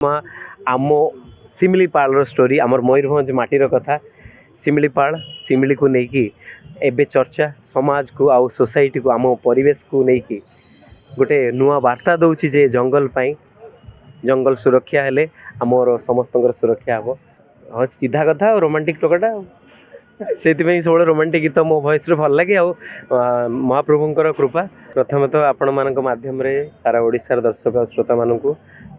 आम शिमिलीपाल स्टोरी आमर मयूरभंज माटीर कथा शिमिलीपाल शिमिली को लेकिन एबे चर्चा समाज को आउ सोसाइटी को आम परिवेश को लेकिन गोटे नुआ वार्ता दौची जे जंगल पाई जंगल सुरक्षा हेले आमर समस्त सुरक्षा हम हाँ सीधा कथा रोमांटिक टोकाटा से सब रोमांटिक गीत मो भॉइस भल लगे आ महाप्रभुंर कृपा प्रथम तो आपण मान मध्यम सारा ओडिशार दर्शक और श्रोता मानक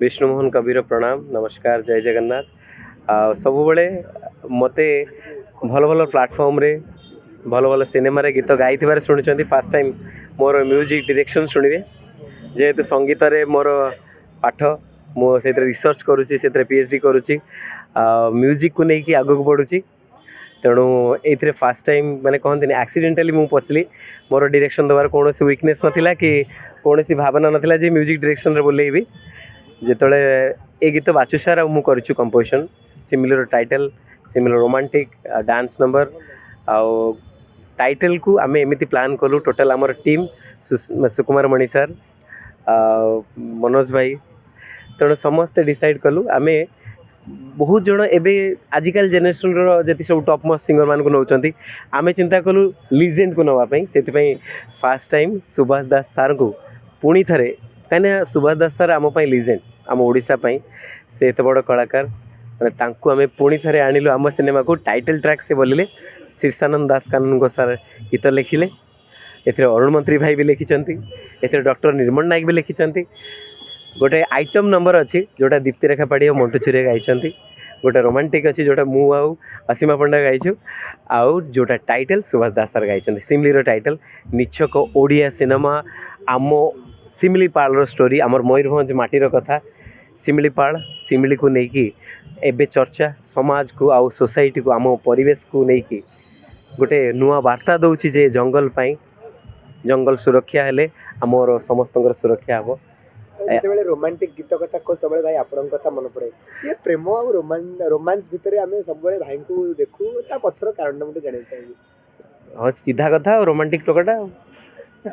विष्णुमोहन कविर प्रणाम नमस्कार जय जगन्नाथ सब बड़े मते भल भल प्लाटफर्म रे भल भल सिनेमा रे गीत गाई शुणुंट फास्ट टाइम मोर म्यूजिक डायरेक्शन शुणवे जेहेतु संगीत रे मोर पाठ मुझे रिसर्च करुच्ची से पीएचडी करुच्ची म्यूजिक को लेकिन आगक बढ़ुची तेणु ये फास्ट टाइम मैंने कहते एक्सीडेंटली मुझे पशली मोर डायरेक्शन देवार कौन वीकनेस नाला कि कौन भावना नाला जे म्यूजिक डायरेक्शन रे बोलेबी जिते ये गीत बाचु सार मुझे composition similar title similar romantic dance number आउ टाइटल को आम एमती प्लान कलु टोटाल आमर टीम सुकुमार मणि सर मनोज भाई तेणु समस्ते डिसाइड कलु आम बहुत जन एवं आजिकल जेनेरेशन जी सब टॉप मोस्ट सिंगर मान को नौकरी आम चिंता कलु लिजेंड को नापी से फास्ट टाइम सुभाष दास सार को पुणी थे कहीं सुभाष दास सार आम लिजेंड आम ओडिशा से एत बड़ कलाकार मैंने आम पुणी थे आणिलु आम सिनेमा को टाइटल ट्रैक से बोलिले शीर्षानंद दास कानून सर गीत लिखिले एथिरे अरुण मंत्री भाई भी लिखिं एथिरे डॉक्टर निर्मल नायक भी लिखिं गोटे आइटम नंबर अच्छी जोटा दीप्ति रेखा पाड़ी और मंटू चुरिया गाई गोटे रोमांटिक अच्छी जोटा मु आउ असीमा पंडा गाइछु आउ जोटा टाइटल सुभाष दास सर गाई सिमलीर टाइटल निछक ओडिया सिनेमा आम शिमिलीपाल स्टोरी आमर मयूरभंज माटीर कथा शिमिलीपाल शिमिली को लेकिन एबे चर्चा समाज को आउ सोसाइटी को आम परिवेश को लेकिन गोटे नुआ वार्ता दौची जे जंगल पाई जंगल सुरक्षा हेले आमर समस्त सुरक्षा हम जिते रोमांटिक गीत कथा को सब भाई आपण कथा मन पड़े ये प्रेम और रोमांस भितर आम सब भाई को देखू पछर कारण मुझे जाना चाहिए हाँ सीधा कथा रोमांटिक टोकाटा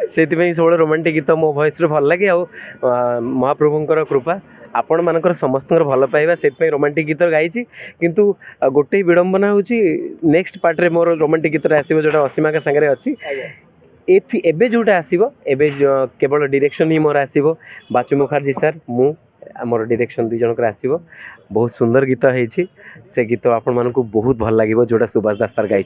से सब रोमांटिक गीत मो भॉइस भल लगे आ महाप्रभुंर कृपा आपण मानकर समस्त भल पाइबा से रोमांटिक गीत गाई किंतु गोटे विडंबना हूँ नेक्स्ट पार्ट रे मोर रोमांटिक गीत आसो जोटा असीमा के सागर अच्छी एबे जोटा आसीबो एबे केवल डायरेक्शन ही मोर आसीबो बाचु मुखर्जी सर मु मोर डायरेक्शन दुई जनकर आसीबो बहुत सुंदर गीत है से गीत आपण मानकु बहुत भल लागिबो जोटा सुभाष दास सर गाई